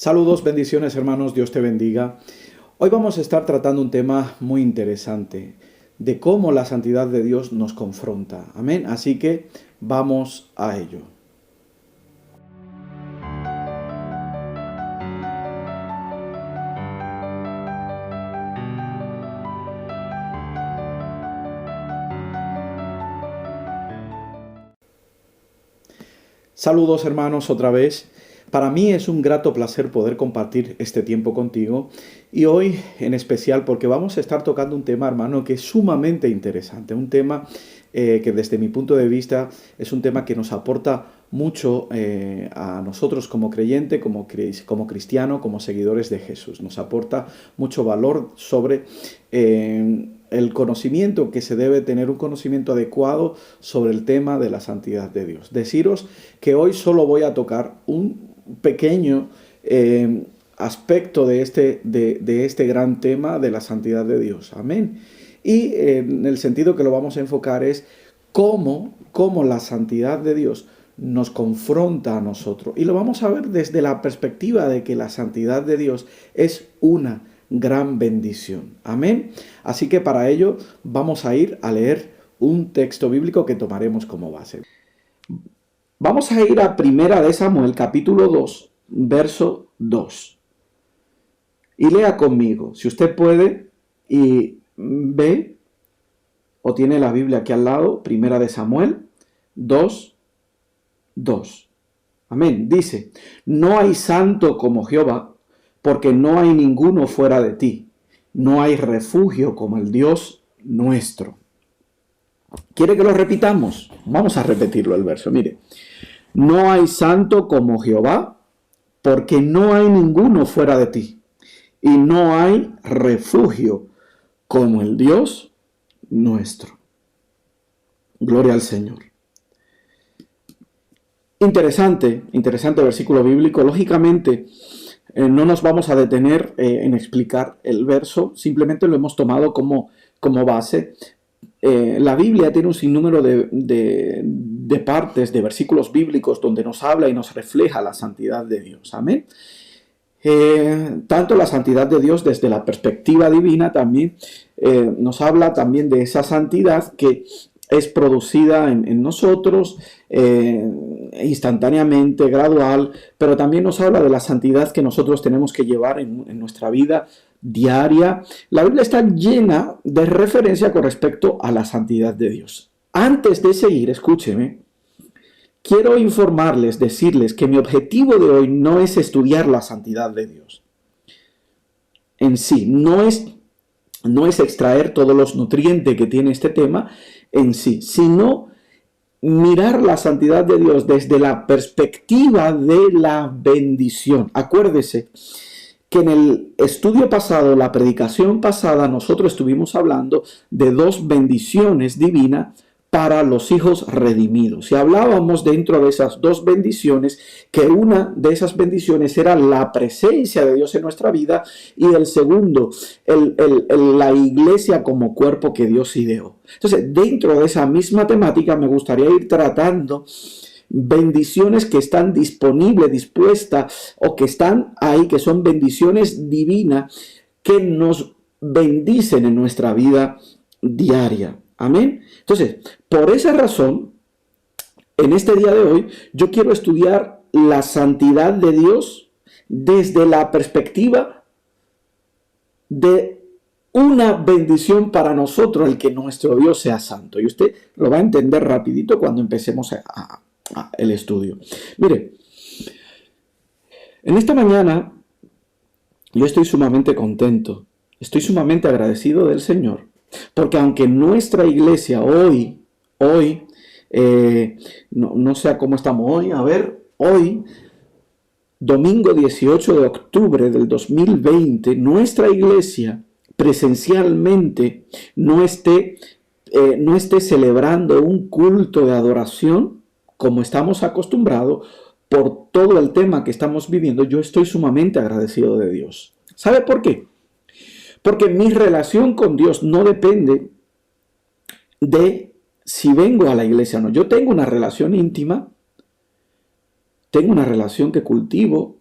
Saludos, bendiciones hermanos, Dios te bendiga. Hoy vamos a estar tratando un tema muy interesante de cómo la santidad de Dios nos confronta. Amén. Así que vamos a ello. Saludos hermanos otra vez. Para mí es un grato placer poder compartir este tiempo contigo y hoy en especial porque vamos a estar tocando un tema, hermano, que es sumamente interesante, un tema que desde mi punto de vista es un tema que nos aporta mucho a nosotros como creyente, como cristiano, como seguidores de Jesús. Nos aporta mucho valor sobre el conocimiento que se debe tener, un conocimiento adecuado sobre el tema de la santidad de Dios. Deciros que hoy solo voy a tocar un pequeño aspecto de este gran tema de la santidad de Dios. Amén. Y en el sentido que lo vamos a enfocar es cómo la santidad de Dios nos confronta a nosotros. Y lo vamos a ver desde la perspectiva de que la santidad de Dios es una gran bendición. Amén. Así que para ello vamos a ir a leer un texto bíblico que tomaremos como base. Vamos a ir a Primera de Samuel, capítulo 2, verso 2. Y lea conmigo, si usted puede, y ve, o tiene la Biblia aquí al lado, Primera de Samuel 2, 2. Amén. Dice, no hay santo como Jehová, porque no hay ninguno fuera de ti. No hay refugio como el Dios nuestro. ¿Quiere que lo repitamos? Vamos a repetirlo el verso. Mire, no hay santo como Jehová, porque no hay ninguno fuera de ti. Y no hay refugio como el Dios nuestro. Gloria al Señor. Interesante versículo bíblico. Lógicamente, no nos vamos a detener en explicar el verso, simplemente lo hemos tomado como base. La Biblia tiene un sinnúmero de partes, de versículos bíblicos donde nos habla y nos refleja la santidad de Dios. Amén. Tanto la santidad de Dios desde la perspectiva divina también nos habla también de esa santidad que es producida en nosotros instantáneamente, gradual, pero también nos habla de la santidad que nosotros tenemos que llevar en nuestra vida diaria. La Biblia está llena de referencia con respecto a la santidad de Dios. Antes de seguir, escúcheme, quiero informarles, decirles que mi objetivo de hoy no es estudiar la santidad de Dios en sí, no es extraer todos los nutrientes que tiene este tema en sí, sino mirar la santidad de Dios desde la perspectiva de la bendición. Acuérdese que en el estudio pasado, la predicación pasada, nosotros estuvimos hablando de dos bendiciones divinas para los hijos redimidos. Y hablábamos dentro de esas dos bendiciones, que una de esas bendiciones era la presencia de Dios en nuestra vida y el segundo, la iglesia como cuerpo que Dios ideó. Entonces, dentro de esa misma temática me gustaría ir tratando bendiciones que están disponibles, dispuestas o que están ahí, que son bendiciones divinas que nos bendicen en nuestra vida diaria. Amén. Entonces, por esa razón, en este día de hoy, yo quiero estudiar la santidad de Dios desde la perspectiva de una bendición para nosotros, el que nuestro Dios sea santo. Y usted lo va a entender rapidito cuando empecemos el estudio. Mire, en esta mañana yo estoy sumamente contento, estoy sumamente agradecido del Señor. Porque aunque nuestra iglesia hoy, no sé cómo estamos hoy, hoy, domingo 18 de octubre del 2020, nuestra iglesia presencialmente no esté celebrando un culto de adoración como estamos acostumbrados por todo el tema que estamos viviendo, yo estoy sumamente agradecido de Dios. ¿Sabe por qué? Porque mi relación con Dios no depende de si vengo a la iglesia o no. Yo tengo una relación íntima, tengo una relación que cultivo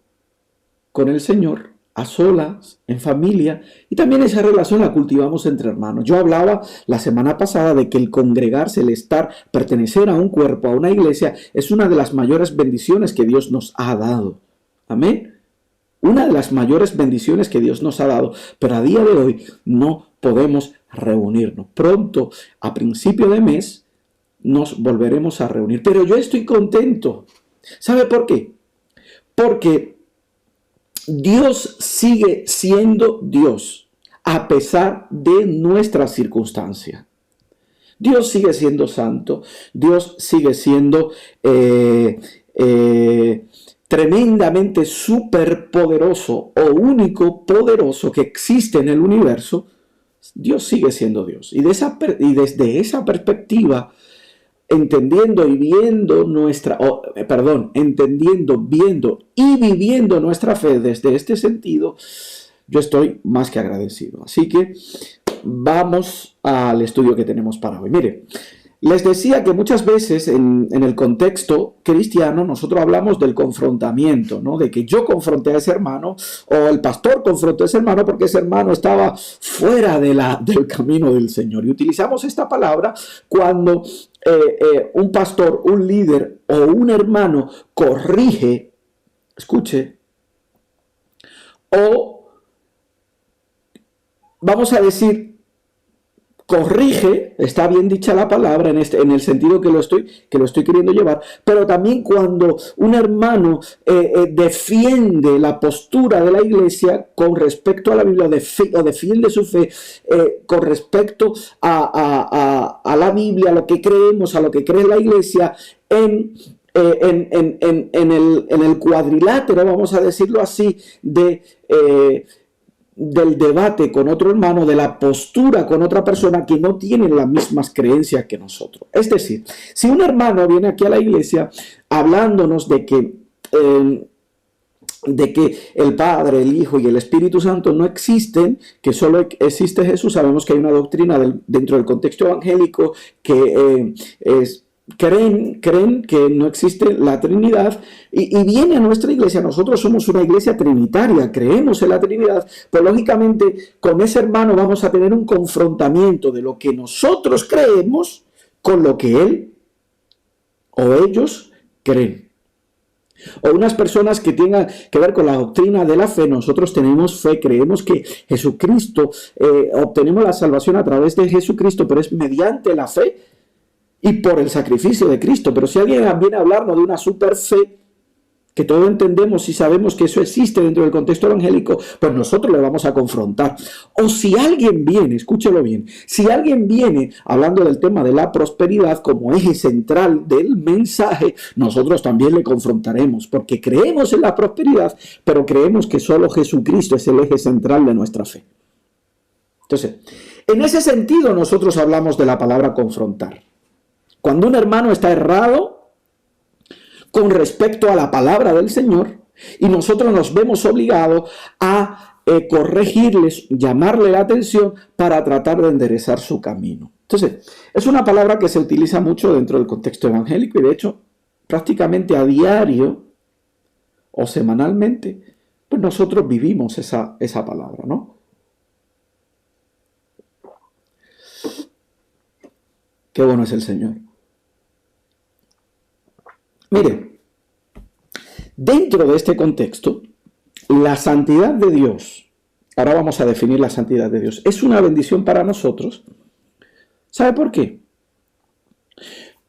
con el Señor, a solas, en familia, y también esa relación la cultivamos entre hermanos. Yo hablaba la semana pasada de que el congregarse, el estar, pertenecer a un cuerpo, a una iglesia, es una de las mayores bendiciones que Dios nos ha dado. Amén. Una de las mayores bendiciones que Dios nos ha dado, pero a día de hoy no podemos reunirnos. Pronto, a principio de mes, nos volveremos a reunir. Pero yo estoy contento. ¿Sabe por qué? Porque Dios sigue siendo Dios a pesar de nuestras circunstancias. Dios sigue siendo santo. Dios sigue siendo tremendamente superpoderoso o único poderoso que existe en el universo. Dios sigue siendo Dios. Y desde esa perspectiva, entendiendo y viendo entendiendo, viendo y viviendo nuestra fe desde este sentido, yo estoy más que agradecido. Así que vamos al estudio que tenemos para hoy. Mire, les decía que muchas veces en el contexto cristiano nosotros hablamos del confrontamiento, ¿no? De que yo confronté a ese hermano o el pastor confrontó a ese hermano porque ese hermano estaba fuera del camino del Señor. Y utilizamos esta palabra cuando un pastor, un líder o un hermano corrige, escuche, o vamos a decir, corrige, está bien dicha la palabra en el sentido que lo estoy queriendo llevar, pero también cuando un hermano defiende la postura de la iglesia con respecto a la Biblia o defiende su fe con respecto a la Biblia, a lo que creemos, a lo que cree la iglesia en el cuadrilátero, vamos a decirlo así, del debate con otro hermano, de la postura con otra persona que no tiene las mismas creencias que nosotros. Es decir, si un hermano viene aquí a la iglesia hablándonos de que el Padre, el Hijo y el Espíritu Santo no existen, que solo existe Jesús, sabemos que hay una doctrina dentro del contexto evangélico que creen que no existe la Trinidad y viene a nuestra iglesia. Nosotros somos una iglesia trinitaria, creemos en la Trinidad, pero lógicamente con ese hermano vamos a tener un confrontamiento de lo que nosotros creemos con lo que él o ellos creen. O unas personas que tengan que ver con la doctrina de la fe. Nosotros tenemos fe, creemos que Jesucristo, obtenemos la salvación a través de Jesucristo, pero es mediante la fe y por el sacrificio de Cristo. Pero si alguien viene a hablarnos de una super fe, que todos entendemos y sabemos que eso existe dentro del contexto evangélico, pues nosotros le vamos a confrontar. O si alguien viene, escúchelo bien, si alguien viene hablando del tema de la prosperidad como eje central del mensaje, nosotros también le confrontaremos, porque creemos en la prosperidad, pero creemos que solo Jesucristo es el eje central de nuestra fe. Entonces, en ese sentido nosotros hablamos de la palabra confrontar. Cuando un hermano está errado con respecto a la palabra del Señor y nosotros nos vemos obligados a corregirles, llamarle la atención para tratar de enderezar su camino. Entonces, es una palabra que se utiliza mucho dentro del contexto evangélico y de hecho prácticamente a diario o semanalmente, pues nosotros vivimos esa palabra, ¿no? Qué bueno es el Señor. Mire, dentro de este contexto, la santidad de Dios, ahora vamos a definir la santidad de Dios, es una bendición para nosotros. ¿Sabe por qué?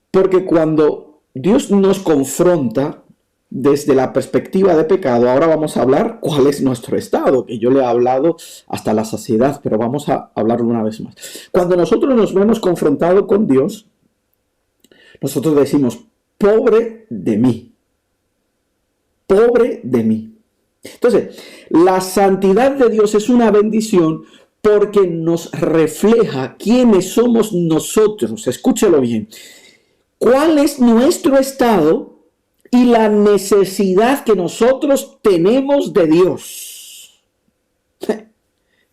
Porque cuando Dios nos confronta desde la perspectiva de pecado, ahora vamos a hablar cuál es nuestro estado, que yo le he hablado hasta la saciedad, pero vamos a hablarlo una vez más. Cuando nosotros nos vemos confrontados con Dios, nosotros decimos, pobre de mí, pobre de mí. Entonces, la santidad de Dios es una bendición porque nos refleja quiénes somos nosotros. Escúchelo bien. ¿Cuál es nuestro estado y la necesidad que nosotros tenemos de Dios?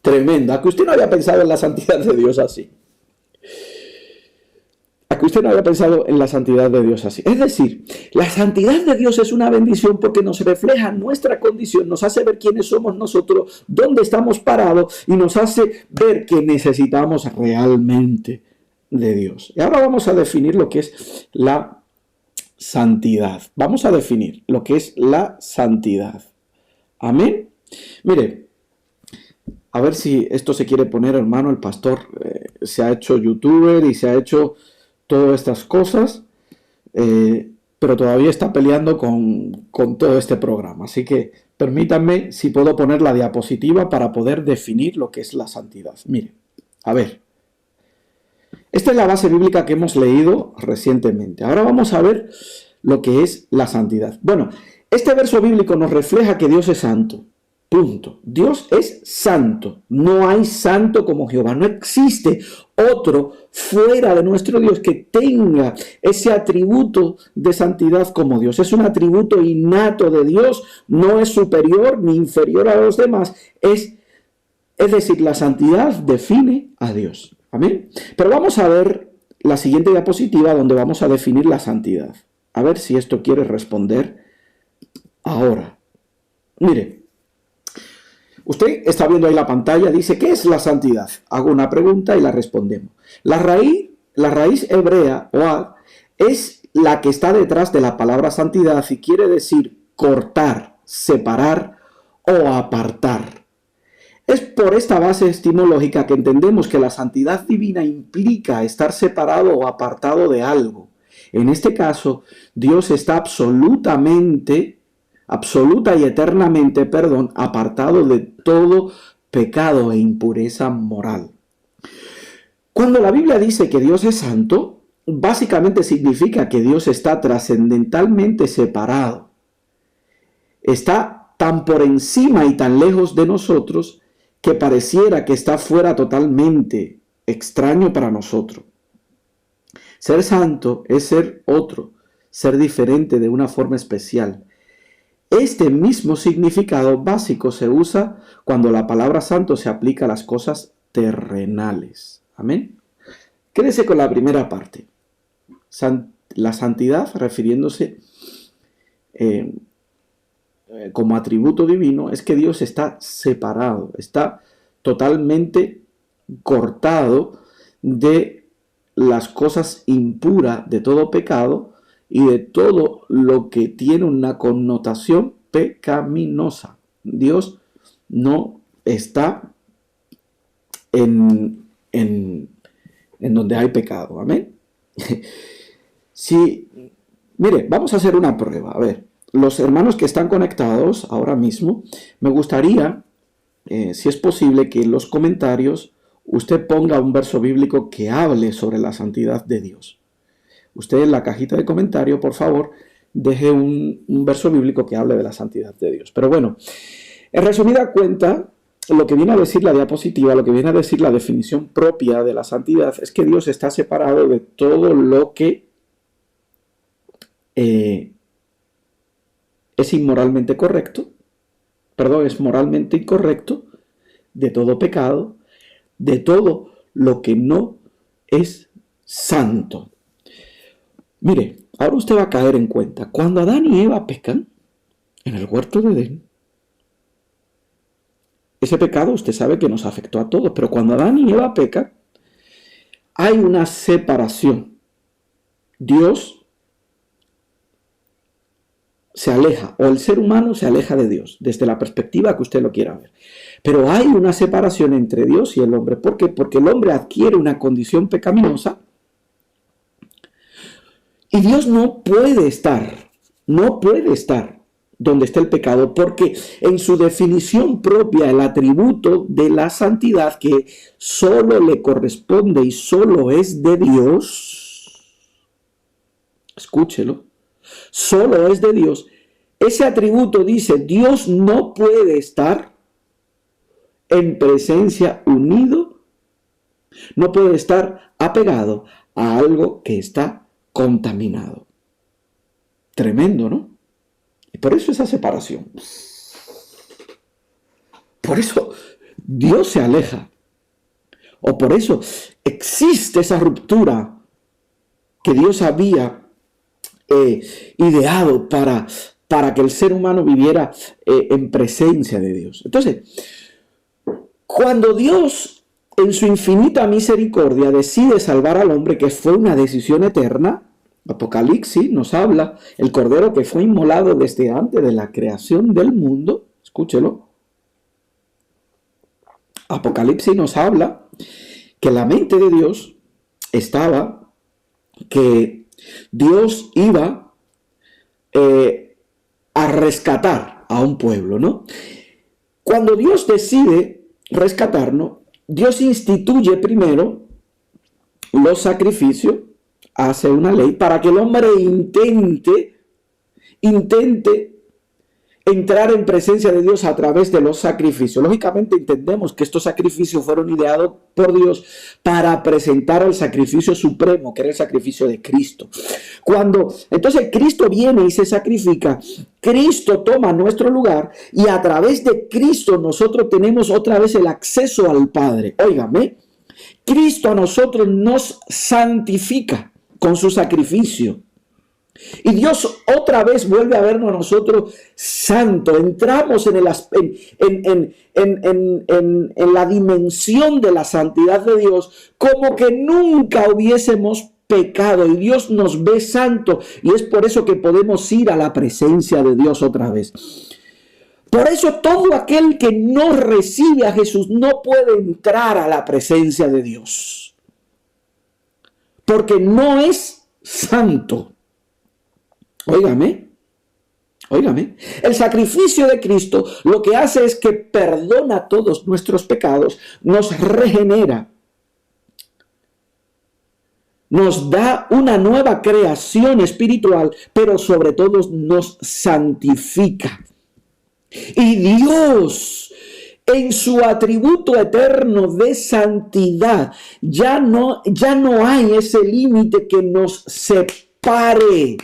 Tremenda, que usted no había pensado en la santidad de Dios así. para que usted no haya pensado en la santidad de Dios así. Es decir, la santidad de Dios es una bendición porque nos refleja nuestra condición, nos hace ver quiénes somos nosotros, dónde estamos parados y nos hace ver que necesitamos realmente de Dios. Y ahora vamos a definir lo que es la santidad. Vamos a definir lo que es la santidad. Amén. Mire, a ver si esto se quiere poner, hermano. El pastor se ha hecho youtuber y se ha hecho todas estas cosas, pero todavía está peleando con todo este programa. Así que permítanme si puedo poner la diapositiva para poder definir lo que es la santidad. Mire, a ver. Esta es la base bíblica que hemos leído recientemente. Ahora vamos a ver lo que es la santidad. Bueno, este verso bíblico nos refleja que Dios es santo. Punto. Dios es santo. No hay santo como Jehová. No existe otro fuera de nuestro Dios que tenga ese atributo de santidad como Dios. Es un atributo innato de Dios. No es superior ni inferior a los demás. Es decir, la santidad define a Dios. Amén. Pero vamos a ver la siguiente diapositiva donde vamos a definir la santidad. A ver si esto quiere responder ahora. Mire, usted está viendo ahí la pantalla, dice, ¿qué es la santidad? Hago una pregunta y la respondemos. La raíz hebrea, oad, es la que está detrás de la palabra santidad y quiere decir cortar, separar o apartar. Es por esta base etimológica que entendemos que la santidad divina implica estar separado o apartado de algo. En este caso, Dios está absoluta y eternamente, apartado de todo pecado e impureza moral. Cuando la Biblia dice que Dios es santo, básicamente significa que Dios está trascendentalmente separado. Está tan por encima y tan lejos de nosotros que pareciera que está fuera totalmente, extraño para nosotros. Ser santo es ser otro, ser diferente de una forma especial. Este mismo significado básico se usa cuando la palabra santo se aplica a las cosas terrenales. Amén. Quédese con la primera parte. La santidad, refiriéndose como atributo divino, es que Dios está separado, está totalmente cortado de las cosas impuras, de todo pecado y de todo lo que tiene una connotación pecaminosa. Dios no está en donde hay pecado. Amén. Mire, vamos a hacer una prueba. A ver, los hermanos que están conectados ahora mismo, me gustaría, si es posible, que en los comentarios usted ponga un verso bíblico que hable sobre la santidad de Dios. Usted en la cajita de comentario, por favor, deje un verso bíblico que hable de la santidad de Dios. Pero bueno, en resumida cuenta, lo que viene a decir la diapositiva, lo que viene a decir la definición propia de la santidad, es que Dios está separado de todo lo que es inmoralmente correcto, es moralmente incorrecto, de todo pecado, de todo lo que no es santo. Mire, ahora usted va a caer en cuenta, cuando Adán y Eva pecan en el huerto de Edén, ese pecado usted sabe que nos afectó a todos, pero cuando Adán y Eva pecan, hay una separación. Dios se aleja, o el ser humano se aleja de Dios, desde la perspectiva que usted lo quiera ver. Pero hay una separación entre Dios y el hombre. ¿Por qué? Porque el hombre adquiere una condición pecaminosa y Dios no puede estar donde está el pecado, porque en su definición propia, el atributo de la santidad que solo le corresponde y solo es de Dios, escúchelo, solo es de Dios. Ese atributo dice, Dios no puede estar en presencia unido, no puede estar apegado a algo que está contaminado. Tremendo, ¿no? Y por eso esa separación. Por eso Dios se aleja. O por eso existe esa ruptura que Dios había ideado para que el ser humano viviera en presencia de Dios. Entonces, cuando Dios en su infinita misericordia decide salvar al hombre, que fue una decisión eterna, Apocalipsis nos habla, el cordero que fue inmolado desde antes de la creación del mundo, escúchelo, Apocalipsis nos habla que la mente de Dios estaba, que Dios iba a rescatar a un pueblo, ¿no? Cuando Dios decide rescatarnos, Dios instituye primero los sacrificios, hace una ley para que el hombre intente entrar en presencia de Dios a través de los sacrificios. Lógicamente entendemos que estos sacrificios fueron ideados por Dios para presentar el sacrificio supremo, que era el sacrificio de Cristo. Cuando entonces Cristo viene y se sacrifica, Cristo toma nuestro lugar y a través de Cristo nosotros tenemos otra vez el acceso al Padre. Óigame, Cristo a nosotros nos santifica con su sacrificio. Y Dios otra vez vuelve a vernos a nosotros santo. Entramos en la dimensión de la santidad de Dios como que nunca hubiésemos pecado. Y Dios nos ve santo. Y es por eso que podemos ir a la presencia de Dios otra vez. Por eso todo aquel que no recibe a Jesús no puede entrar a la presencia de Dios. Porque no es santo. Óigame. El sacrificio de Cristo lo que hace es que perdona todos nuestros pecados, nos regenera, nos da una nueva creación espiritual, pero sobre todo nos santifica. Y Dios, en su atributo eterno de santidad, ya no hay ese límite que nos separe.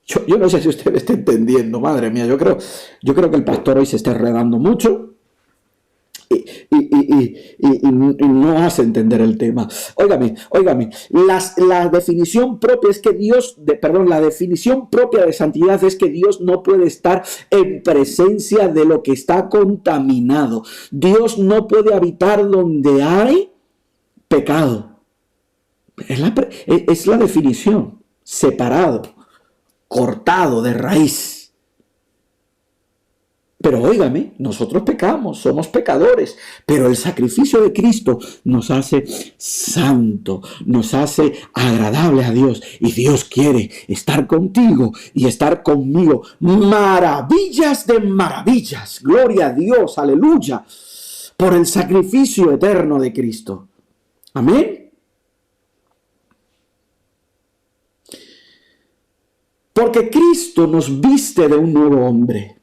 Yo no sé si usted me está entendiendo, madre mía. Yo creo que el pastor hoy se está enredando mucho y no hace entender el tema. Óigame. La definición propia es que la definición propia de santidad es que Dios no puede estar en presencia de lo que está contaminado. Dios no puede habitar donde hay pecado. Es la definición, separado, cortado de raíz. Pero óigame, nosotros pecamos, somos pecadores, pero el sacrificio de Cristo nos hace santo, nos hace agradable a Dios, y Dios quiere estar contigo y estar conmigo. Maravillas de maravillas, gloria a Dios, aleluya, por el sacrificio eterno de Cristo. Amén. Porque Cristo nos viste de un nuevo hombre.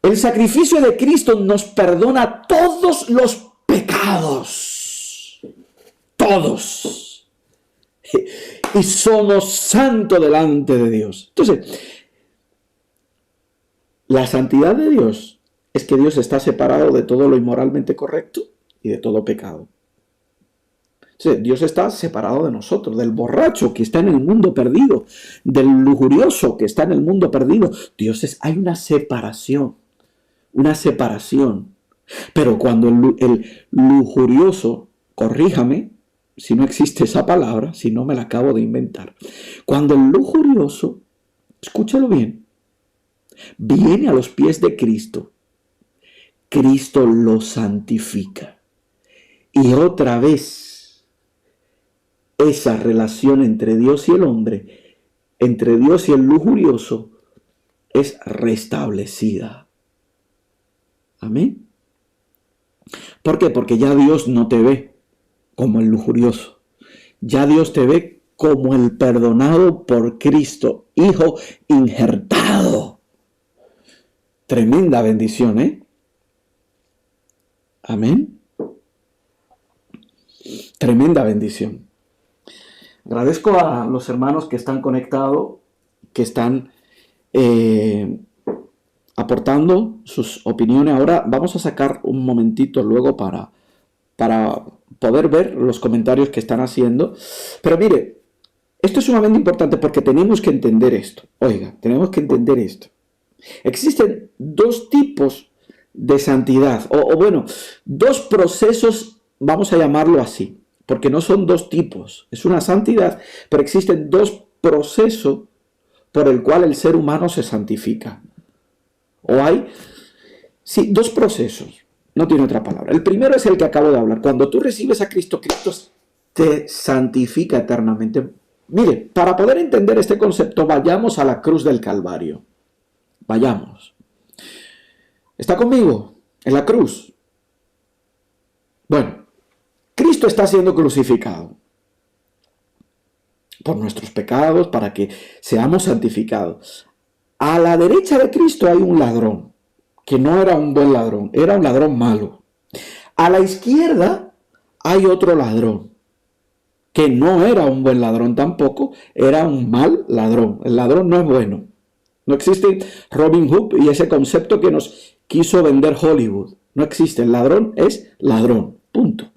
El sacrificio de Cristo nos perdona todos los pecados. Todos. Y somos santos delante de Dios. Entonces, la santidad de Dios es que Dios está separado de todo lo inmoralmente correcto y de todo pecado. Dios está separado de nosotros, del borracho que está en el mundo perdido, del lujurioso que está en el mundo perdido. Hay una separación. Pero cuando el lujurioso, corríjame si no existe esa palabra, si no me la acabo de inventar. Cuando el lujurioso, escúchalo bien, viene a los pies de Cristo, Cristo lo santifica. Y otra vez, esa relación entre Dios y el hombre, entre Dios y el lujurioso, es restablecida. Amén. ¿Por qué? Porque ya Dios no te ve como el lujurioso. Ya Dios te ve como el perdonado por Cristo, hijo injertado. Tremenda bendición, ¿eh? Amén. Tremenda bendición. Agradezco a los hermanos que están conectados, que están aportando sus opiniones. Ahora vamos a sacar un momentito luego para poder ver los comentarios que están haciendo. Pero mire, Esto es sumamente importante porque tenemos que entender esto. Oiga, tenemos que entender esto. Existen dos tipos de santidad, o bueno, dos procesos, vamos a llamarlo así, porque no son dos tipos, es una santidad, pero existen dos procesos por el cual el ser humano se santifica. O hay, sí, dos procesos, no tiene otra palabra. El primero es el que acabo de hablar. Cuando tú recibes a Cristo, Cristo te santifica eternamente. Mire, para poder entender este concepto, vayamos a la cruz del Calvario. Vayamos. ¿Está conmigo? En la cruz. Bueno, Cristo está siendo crucificado por nuestros pecados para que seamos santificados. A la derecha de Cristo hay un ladrón, que no era un buen ladrón, era un ladrón malo. A la izquierda hay otro ladrón, que no era un buen ladrón tampoco, era un mal ladrón. El ladrón no es bueno. No existe Robin Hood y ese concepto que nos quiso vender Hollywood. No existe. El ladrón es ladrón. Punto.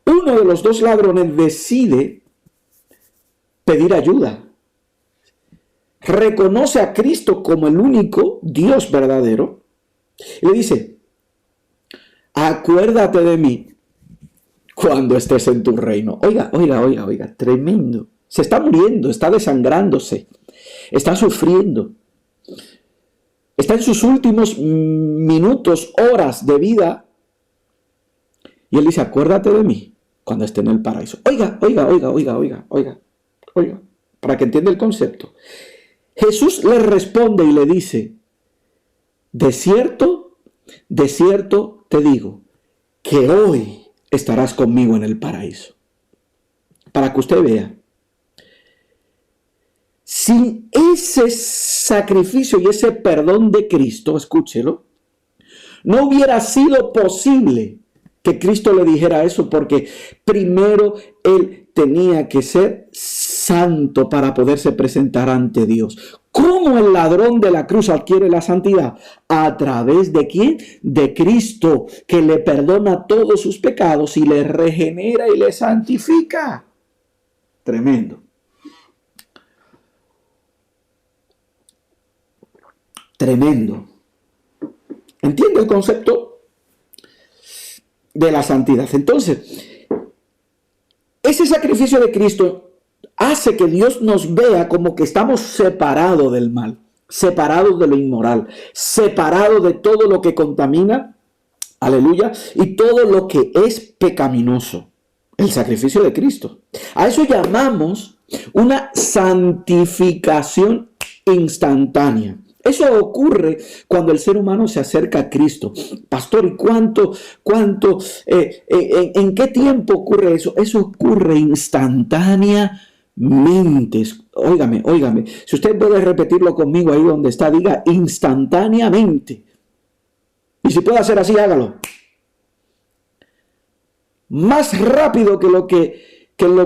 Uno de los dos ladrones decide pedir ayuda. Reconoce a Cristo como el único Dios verdadero. Y le dice, acuérdate de mí cuando estés en tu reino. Oiga, tremendo. Se está muriendo, está desangrándose, está sufriendo. Está en sus últimos minutos, horas de vida. Y él dice, acuérdate de mí cuando esté en el paraíso. Oiga, para que entienda el concepto. Jesús le responde y le dice, de cierto te digo, que hoy estarás conmigo en el paraíso. Para que usted vea. Sin ese sacrificio y ese perdón de Cristo, escúchelo, no hubiera sido posible que Cristo le dijera eso, porque primero él tenía que ser santo para poderse presentar ante Dios. ¿Cómo el ladrón de la cruz adquiere la santidad? ¿A través de quién? De Cristo, que le perdona todos sus pecados y le regenera y le santifica. Tremendo. Tremendo. ¿Entiende el concepto de la santidad? Entonces, ese sacrificio de Cristo hace que Dios nos vea como que estamos separados del mal, separados de lo inmoral, separados de todo lo que contamina, aleluya, y todo lo que es pecaminoso. El sacrificio de Cristo. A eso llamamos una santificación instantánea. Eso ocurre cuando el ser humano se acerca a Cristo. Pastor, ¿y en qué tiempo ocurre eso? Eso ocurre instantáneamente. Óigame. Si usted puede repetirlo conmigo ahí donde está, diga instantáneamente. Y si puede hacer así, hágalo. Más rápido que lo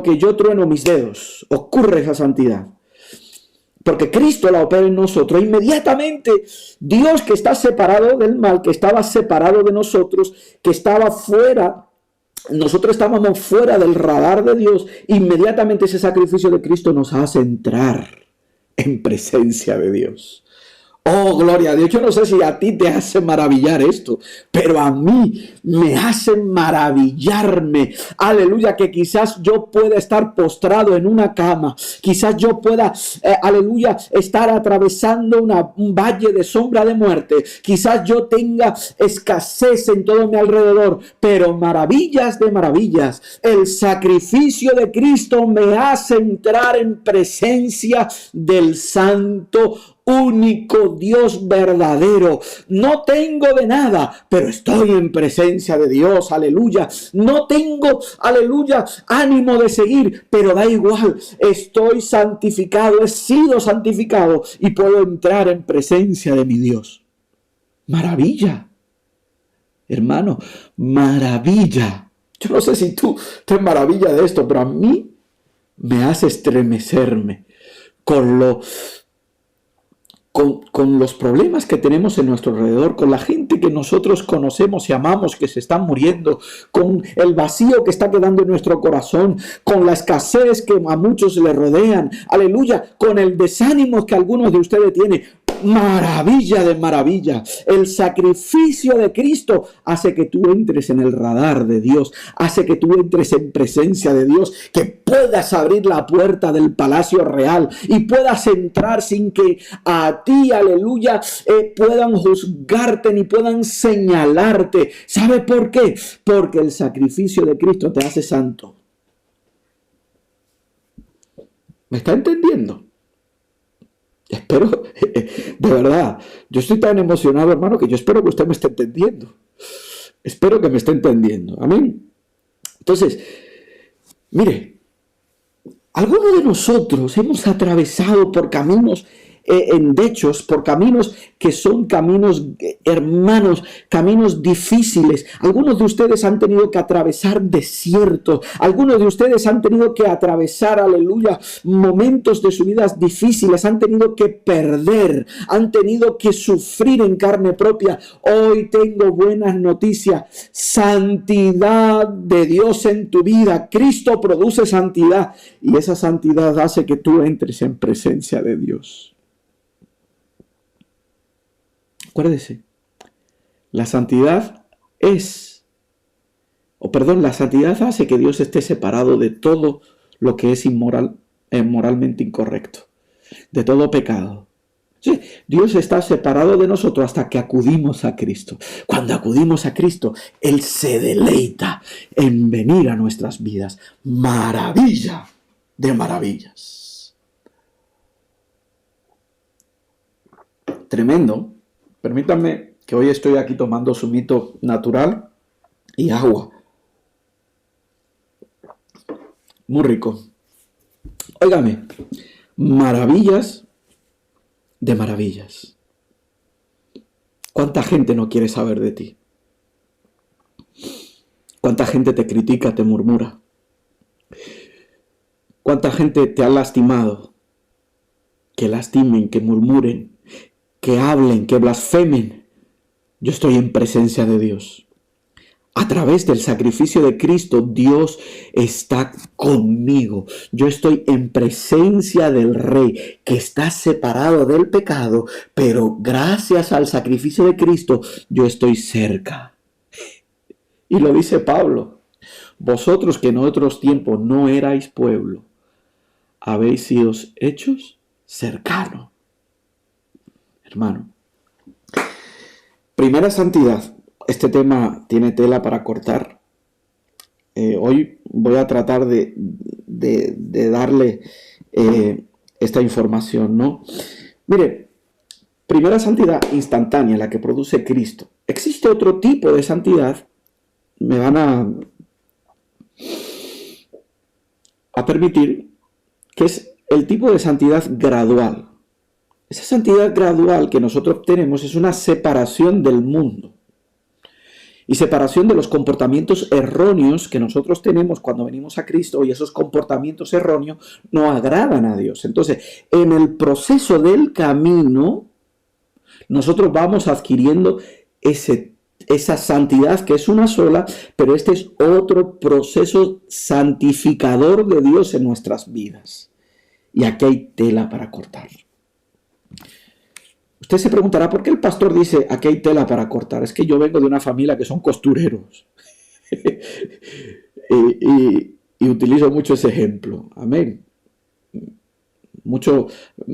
que yo trueno mis dedos, ocurre esa santidad. Porque Cristo la opera en nosotros. Inmediatamente Dios, que está separado del mal, que estaba separado de nosotros, que estaba fuera, nosotros estábamos fuera del radar de Dios, inmediatamente ese sacrificio de Cristo nos hace entrar en presencia de Dios. Oh, gloria a Dios. Yo no sé si a ti te hace maravillar esto, pero a mí me hace maravillarme. Aleluya, que quizás yo pueda estar postrado en una cama. Quizás yo pueda, aleluya, estar atravesando un valle de sombra de muerte. Quizás yo tenga escasez en todo mi alrededor, pero maravillas de maravillas. El sacrificio de Cristo me hace entrar en presencia del Santo único Dios verdadero. No tengo de nada, pero estoy en presencia de Dios, aleluya. No tengo, aleluya, ánimo de seguir, pero da igual, estoy santificado, he sido santificado y puedo entrar en presencia de mi Dios. Maravilla, hermano, maravilla. Yo no sé si tú te maravillas de esto, pero a mí me hace estremecerme con lo con los problemas que tenemos en nuestro alrededor, con la gente que nosotros conocemos y amamos que se están muriendo, con el vacío que está quedando en nuestro corazón, con la escasez que a muchos le rodean, aleluya, con el desánimo que algunos de ustedes tienen. Maravilla de maravilla. El sacrificio de Cristo hace que tú entres en el radar de Dios, hace que tú entres en presencia de Dios, que puedas abrir la puerta del palacio real y puedas entrar sin que a ti, aleluya, puedan juzgarte ni puedan señalarte. ¿Sabe por qué? Porque el sacrificio de Cristo te hace santo. ¿Me está entendiendo? Espero, de verdad, yo estoy tan emocionado, hermano, que yo espero que usted me esté entendiendo. Espero que me esté entendiendo. Amén. Entonces, mire, algunos de nosotros hemos atravesado por caminos endechos, por caminos que son caminos, hermanos, caminos difíciles. Algunos de ustedes han tenido que atravesar desiertos. Algunos de ustedes han tenido que atravesar, aleluya, momentos de sus vidas difíciles. Han tenido que perder, han tenido que sufrir en carne propia. Hoy tengo buenas noticias. Santidad de Dios en tu vida. Cristo produce santidad y esa santidad hace que tú entres en presencia de Dios. Acuérdese, la santidad la santidad hace que Dios esté separado de todo lo que es inmoral, moralmente incorrecto, de todo pecado. Sí, Dios está separado de nosotros hasta que acudimos a Cristo. Cuando acudimos a Cristo, Él se deleita en venir a nuestras vidas. Maravilla de maravillas. Tremendo. Permítanme que hoy estoy aquí tomando zumito natural y agua. Muy rico. Óigame, maravillas de maravillas. ¿Cuánta gente no quiere saber de ti? ¿Cuánta gente te critica, te murmura? ¿Cuánta gente te ha lastimado? Que lastimen, que murmuren, que hablen, que blasfemen. Yo estoy en presencia de Dios. A través del sacrificio de Cristo, Dios está conmigo. Yo estoy en presencia del Rey, que está separado del pecado, pero gracias al sacrificio de Cristo, yo estoy cerca. Y lo dice Pablo. Vosotros que en otros tiempos no erais pueblo, habéis sido hechos cercanos. Hermano, primera santidad. Este tema tiene tela para cortar. Hoy voy a tratar de darle esta información, ¿no? Mire, primera santidad instantánea, la que produce Cristo. Existe otro tipo de santidad, me van a permitir, que es el tipo de santidad gradual. Esa santidad gradual que nosotros tenemos es una separación del mundo y separación de los comportamientos erróneos que nosotros tenemos cuando venimos a Cristo, y esos comportamientos erróneos no agradan a Dios. Entonces, en el proceso del camino, nosotros vamos adquiriendo esa santidad que es una sola, pero este es otro proceso santificador de Dios en nuestras vidas. Y aquí hay tela para cortar. Usted se preguntará, ¿por qué el pastor dice, aquí hay tela para cortar? Es que yo vengo de una familia que son costureros. y utilizo mucho ese ejemplo. Amén.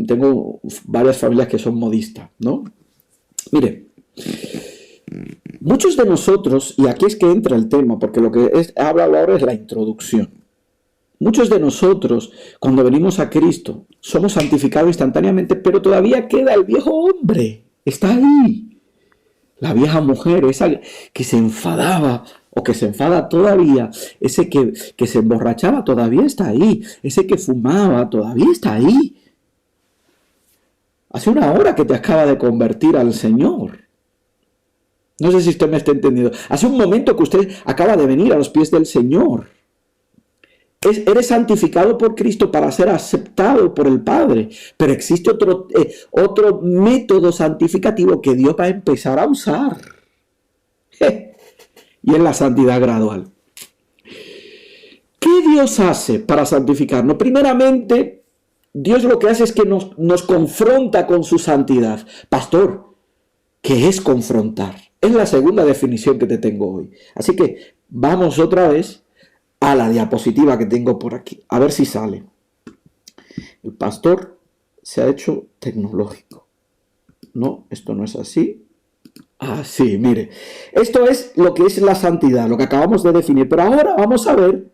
Tengo varias familias que son modistas, ¿no? Mire, muchos de nosotros, y aquí es que entra el tema, porque lo que habla ahora es la introducción. Muchos de nosotros, cuando venimos a Cristo, somos santificados instantáneamente, pero todavía queda el viejo hombre. Está ahí. La vieja mujer, esa que se enfadaba o que se enfada todavía. Ese que se emborrachaba todavía está ahí. Ese que fumaba todavía está ahí. Hace una hora que te acaba de convertir al Señor. No sé si usted me está entendiendo. Hace un momento que usted acaba de venir a los pies del Señor. eres santificado por Cristo para ser aceptado por el Padre. Pero existe otro método santificativo que Dios va a empezar a usar. Y es la santidad gradual. ¿Qué Dios hace para santificarnos? Primeramente, Dios lo que hace es que nos confronta con su santidad. Pastor, ¿qué es confrontar? Es la segunda definición que te tengo hoy. Así que vamos otra vez a la diapositiva que tengo por aquí. A ver si sale. El pastor se ha hecho tecnológico. No, esto no es así. Ah, sí, mire. Esto es lo que es la santidad, lo que acabamos de definir. Pero ahora vamos a ver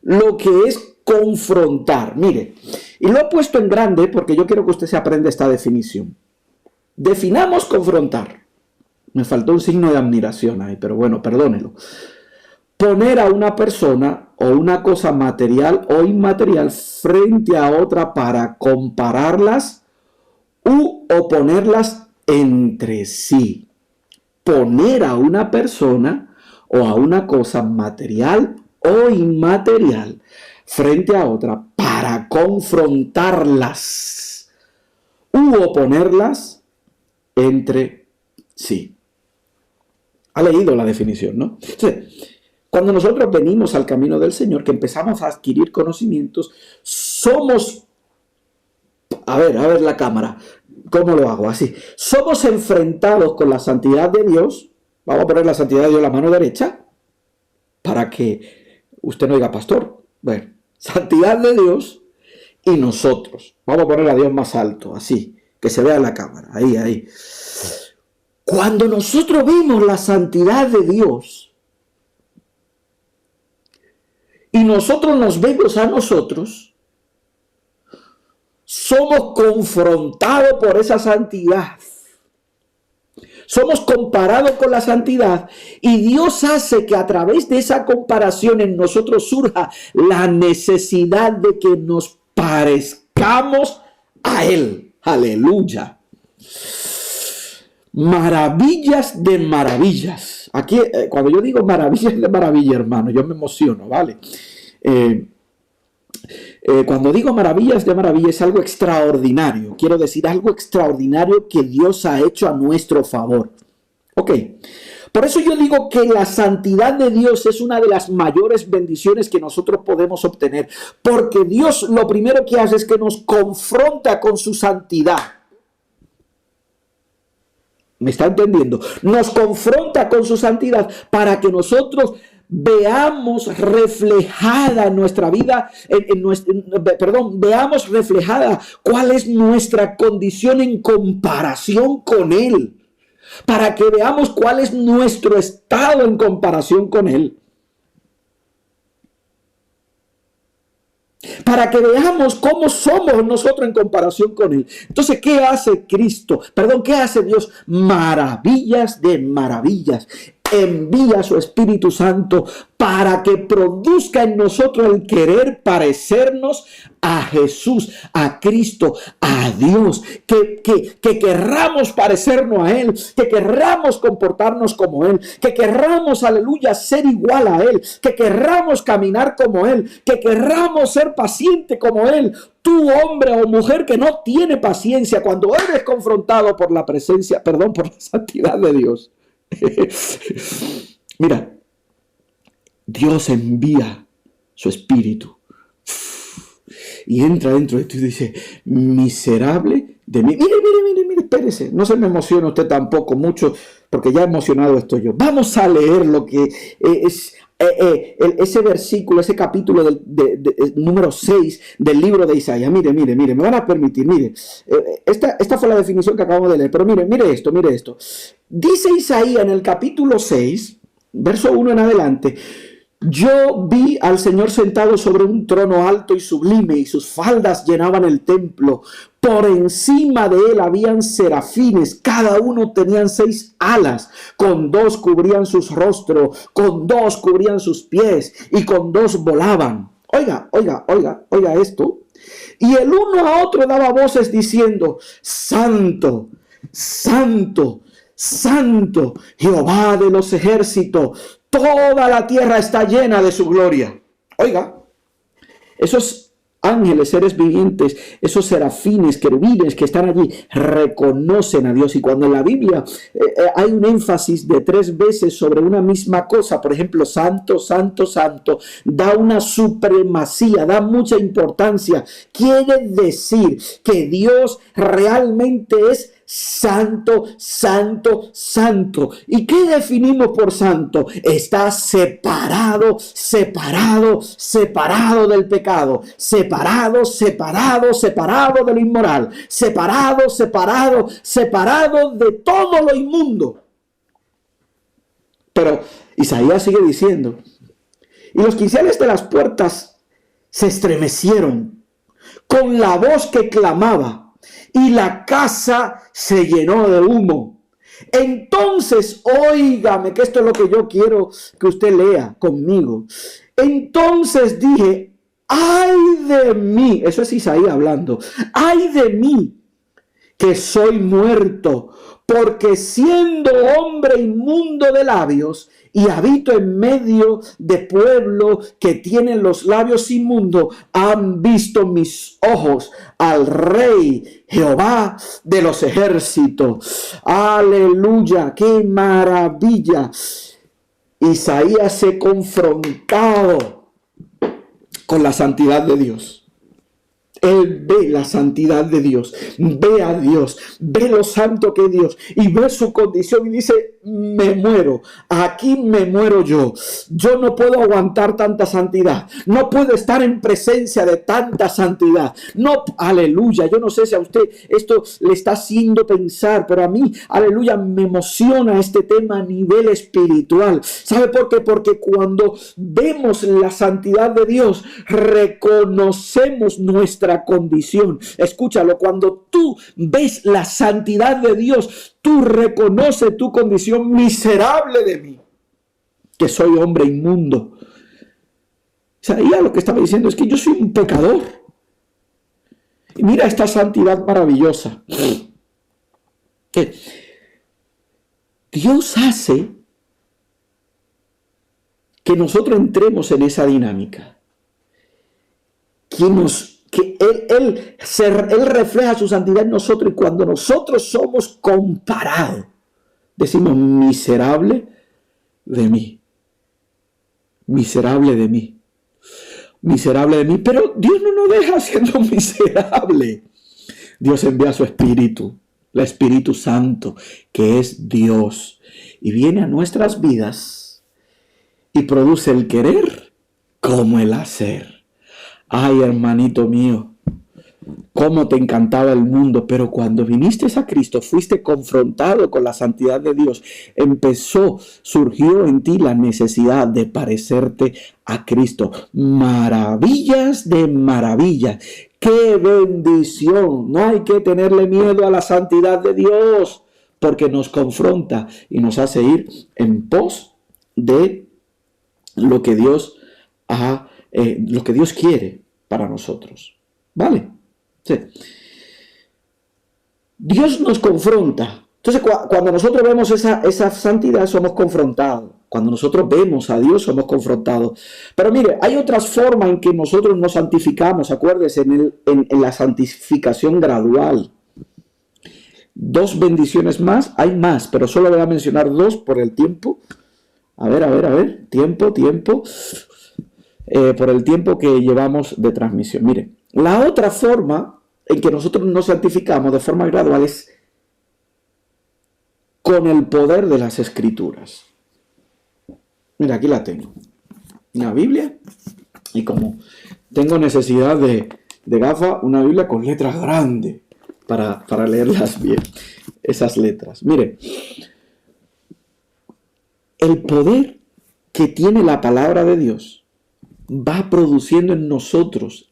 lo que es confrontar. Mire, y lo he puesto en grande porque yo quiero que usted se aprenda esta definición. Definamos confrontar. Me faltó un signo de admiración ahí, pero bueno, perdónelo. Poner a una persona o una cosa material o inmaterial frente a otra para compararlas u oponerlas entre sí. Poner a una persona o a una cosa material o inmaterial frente a otra para confrontarlas u oponerlas entre sí. Ha leído la definición, ¿no? Entonces, cuando nosotros venimos al camino del Señor, que empezamos a adquirir conocimientos, somos, a ver la cámara, ¿cómo lo hago? Así, somos enfrentados con la santidad de Dios. Vamos a poner la santidad de Dios en la mano derecha, para que usted no diga pastor. Bueno, santidad de Dios y nosotros. Vamos a poner a Dios más alto, así, que se vea en la cámara, ahí. Cuando nosotros vemos la santidad de Dios y nosotros nos vemos a nosotros, somos confrontados por esa santidad. Somos comparados con la santidad y Dios hace que a través de esa comparación en nosotros surja la necesidad de que nos parezcamos a Él. Aleluya. Maravillas de maravillas. Aquí, cuando yo digo maravillas de maravilla, hermano, yo me emociono, ¿vale? Cuando digo maravillas de maravilla es algo extraordinario. Quiero decir algo extraordinario que Dios ha hecho a nuestro favor. Ok. Por eso yo digo que la santidad de Dios es una de las mayores bendiciones que nosotros podemos obtener. Porque Dios lo primero que hace es que nos confronta con su santidad. ¿Me está entendiendo? Nos confronta con su santidad para que nosotros veamos reflejada en nuestra vida, veamos reflejada cuál es nuestra condición en comparación con Él. Para que veamos cuál es nuestro estado en comparación con Él. Para que veamos cómo somos nosotros en comparación con Él. Entonces, ¿qué hace Cristo? ¿Qué hace Dios? Maravillas de maravillas. Envía a su Espíritu Santo para que produzca en nosotros el querer parecernos a Jesús, a Cristo, a Dios, que querramos parecernos a Él, que querramos comportarnos como Él, que querramos, aleluya, ser igual a Él, que querramos caminar como Él, que querramos ser paciente como Él. Tú, hombre o mujer que no tiene paciencia, cuando eres confrontado por la presencia, por la santidad de Dios. Mira, Dios envía su Espíritu y entra dentro de ti y dice: miserable de mí. Mire, espérese, no se me emocione usted tampoco mucho, porque ya emocionado estoy yo. Vamos a leer lo que es ese versículo, ese capítulo número 6 del libro de Isaías. Mire, me van a permitir, esta fue la definición que acabamos de leer, pero mire esto. Dice Isaías en el capítulo 6, verso 1 en adelante: yo vi al Señor sentado sobre un trono alto y sublime, y sus faldas llenaban el templo. Por encima de él habían serafines, cada uno tenían 6 alas, con 2 cubrían sus rostros, con 2 cubrían sus pies, y con 2 volaban. Oiga esto. Y el uno a otro daba voces diciendo: Santo, Santo, Santo, Jehová de los ejércitos, toda la tierra está llena de su gloria. Oiga, Esos ángeles, seres vivientes, esos serafines, querubines que están allí, reconocen a Dios. Y cuando en la Biblia hay un énfasis de 3 veces sobre una misma cosa, por ejemplo, santo, santo, santo, da una supremacía, da mucha importancia. Quiere decir que Dios realmente es santo, santo, santo. ¿Y qué definimos por santo? Está separado, separado, separado del pecado, separado, separado, separado de lo inmoral, separado, separado, separado de todo lo inmundo. Pero Isaías sigue diciendo, y los quiciales de las puertas se estremecieron con la voz que clamaba, y la casa se llenó de humo. Entonces, óigame, que esto es lo que yo quiero que usted lea conmigo. Entonces dije, ay de mí, eso es Isaías hablando, ay de mí, que soy muerto, porque siendo hombre inmundo de labios y habito en medio de pueblo que tienen los labios inmundos, han visto mis ojos al Rey Jehová de los ejércitos. Aleluya, qué maravilla. Isaías se confrontado con la santidad de Dios. Él ve la santidad de Dios, ve a Dios, ve lo santo que es Dios y ve su condición y dice, me muero, aquí me muero yo no puedo aguantar tanta santidad, no puedo estar en presencia de tanta santidad, no, aleluya, yo no sé si a usted esto le está haciendo pensar, pero a mí, aleluya, me emociona este tema a nivel espiritual. ¿Sabe por qué? Porque cuando vemos la santidad de Dios, reconocemos nuestra condición. Escúchalo, cuando tú ves la santidad de Dios, tú reconoces tu condición. Miserable de mí, que soy hombre inmundo. Isaías lo que estaba diciendo es que yo soy un pecador. Y mira esta santidad maravillosa. Que Dios hace que nosotros entremos en esa dinámica. Que Él refleja su santidad en nosotros, y cuando nosotros somos comparados, decimos, miserable de mí, miserable de mí, miserable de mí. Pero Dios no nos deja siendo miserable. Dios envía a su Espíritu, el Espíritu Santo, que es Dios, y viene a nuestras vidas y produce el querer como el hacer. Ay, hermanito mío, cómo te encantaba el mundo, pero cuando viniste a Cristo, fuiste confrontado con la santidad de Dios, surgió en ti la necesidad de parecerte a Cristo. Maravillas de maravillas, qué bendición. No hay que tenerle miedo a la santidad de Dios, porque nos confronta y nos hace ir en pos de lo que Dios quiere para nosotros. ¿Vale? Sí. Dios nos confronta. Entonces, cuando nosotros vemos esa santidad, somos confrontados. Cuando nosotros vemos a Dios, somos confrontados. Pero mire, hay otras formas en que nosotros nos santificamos. Acuérdese, en la santificación gradual. 2 bendiciones más. Hay más, pero solo voy a mencionar 2 por el tiempo. A ver. Tiempo. Por el tiempo que llevamos de transmisión. Mire, la otra forma en que nosotros nos santificamos de forma gradual es con el poder de las Escrituras. Mira, aquí la tengo. Una Biblia. Y como tengo necesidad de gafa, una Biblia con letras grandes para leerlas bien. Esas letras. Mire, el poder que tiene la palabra de Dios va produciendo en nosotros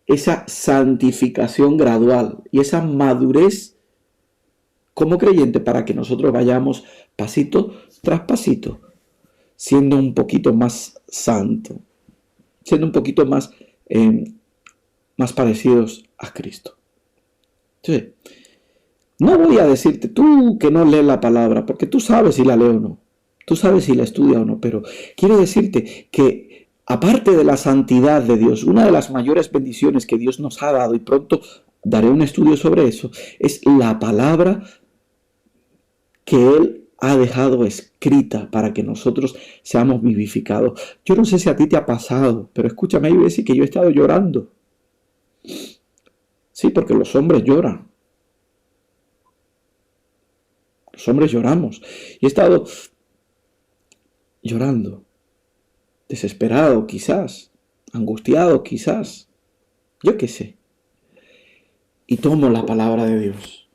esa santificación gradual y esa madurez como creyente para que nosotros vayamos pasito tras pasito siendo un poquito más santo, siendo un poquito más parecidos a Cristo. Entonces, no voy a decirte tú que no lees la palabra, porque tú sabes si la leo o no, tú sabes si la estudias o no, pero quiero decirte que aparte de la santidad de Dios, una de las mayores bendiciones que Dios nos ha dado, y pronto daré un estudio sobre eso, es la palabra que Él ha dejado escrita para que nosotros seamos vivificados. Yo no sé si a ti te ha pasado, pero escúchame, hay veces que yo he estado llorando. Sí, porque los hombres lloran. Los hombres lloramos. Y he estado llorando, desesperado quizás, angustiado quizás, yo qué sé. Y tomo la palabra de Dios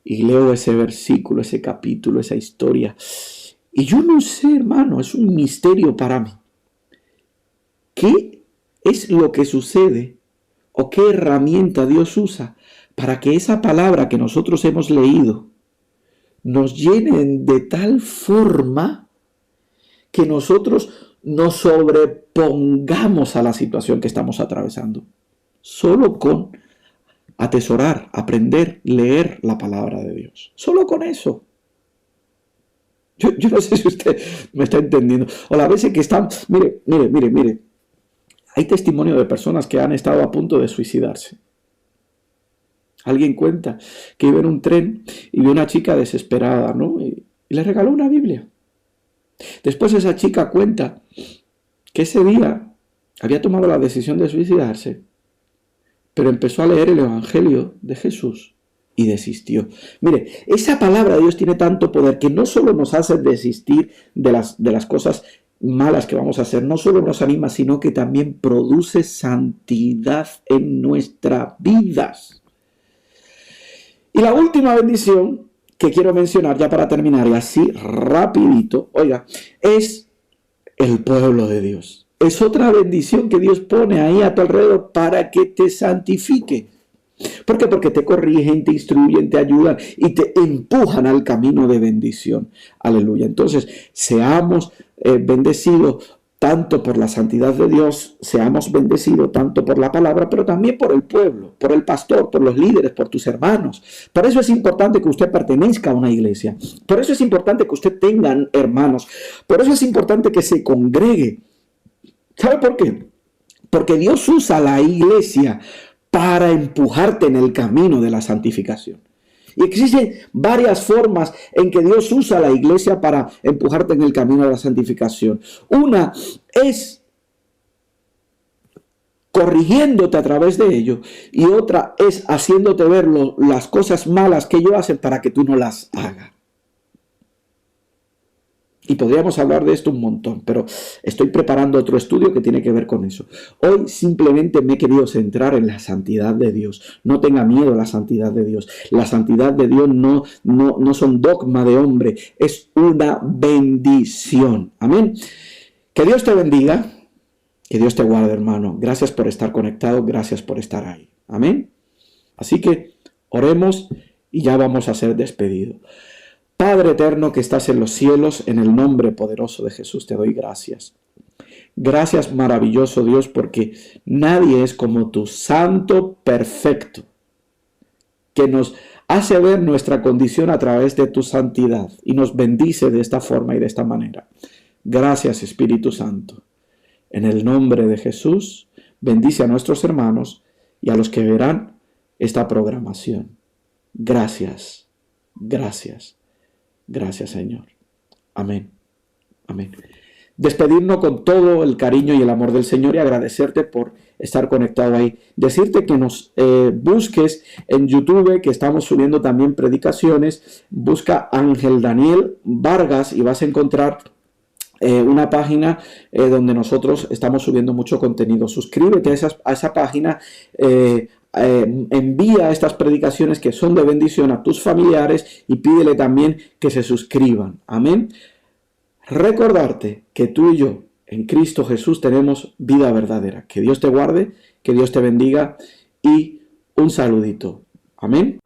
y leo ese versículo, ese capítulo, esa historia. Y yo no sé, hermano, es un misterio para mí. ¿Qué es lo que sucede o qué herramienta Dios usa para que esa palabra que nosotros hemos leído nos llene de tal forma que nosotros nos sobrepongamos a la situación que estamos atravesando? Solo con atesorar, aprender, leer la palabra de Dios. Solo con eso. Yo no sé si usted me está entendiendo. O las veces que están, mire. Hay testimonio de personas que han estado a punto de suicidarse. Alguien cuenta que iba en un tren y vio una chica desesperada, ¿no? Y le regaló una Biblia. Después esa chica cuenta que ese día había tomado la decisión de suicidarse, pero empezó a leer el Evangelio de Jesús y desistió. Mire, esa palabra de Dios tiene tanto poder que no solo nos hace desistir de las cosas malas que vamos a hacer, no solo nos anima, sino que también produce santidad en nuestras vidas. Y la última bendición que quiero mencionar ya para terminar, y así rapidito, oiga, es el pueblo de Dios. Es otra bendición que Dios pone ahí a tu alrededor para que te santifique. ¿Por qué? Porque te corrigen, te instruyen, te ayudan y te empujan al camino de bendición. Aleluya. Entonces, seamos bendecidos tanto por la santidad de Dios, seamos bendecidos tanto por la palabra, pero también por el pueblo, por el pastor, por los líderes, por tus hermanos. Por eso es importante que usted pertenezca a una iglesia. Por eso es importante que usted tenga hermanos. Por eso es importante que se congregue. ¿Sabe por qué? Porque Dios usa la iglesia para empujarte en el camino de la santificación. Y existen varias formas en que Dios usa la iglesia para empujarte en el camino de la santificación. Una es corrigiéndote a través de ello, y otra es haciéndote ver las cosas malas que ellos hacen para que tú no las hagas. Y podríamos hablar de esto un montón, pero estoy preparando otro estudio que tiene que ver con eso. Hoy simplemente me he querido centrar en la santidad de Dios. No tenga miedo a la santidad de Dios. La santidad de Dios no son dogma de hombre, es una bendición. Amén. Que Dios te bendiga, que Dios te guarde, hermano. Gracias por estar conectado, gracias por estar ahí. Amén. Así que oremos y ya vamos a ser despedidos. Padre eterno que estás en los cielos, en el nombre poderoso de Jesús te doy gracias. Gracias, maravilloso Dios, porque nadie es como tu santo perfecto, que nos hace ver nuestra condición a través de tu santidad y nos bendice de esta forma y de esta manera. Gracias, Espíritu Santo. En el nombre de Jesús, bendice a nuestros hermanos y a los que verán esta programación. Gracias, gracias. Gracias, Señor. Amén. Amén. Despedirnos con todo el cariño y el amor del Señor y agradecerte por estar conectado ahí. Decirte que nos busques en YouTube, que estamos subiendo también predicaciones. Busca Ángel Daniel Vargas y vas a encontrar una página donde nosotros estamos subiendo mucho contenido. Suscríbete a esa página. Envía estas predicaciones que son de bendición a tus familiares y pídele también que se suscriban. Amén. Recordarte que tú y yo en Cristo Jesús tenemos vida verdadera. Que Dios te guarde, que Dios te bendiga y un saludito. Amén.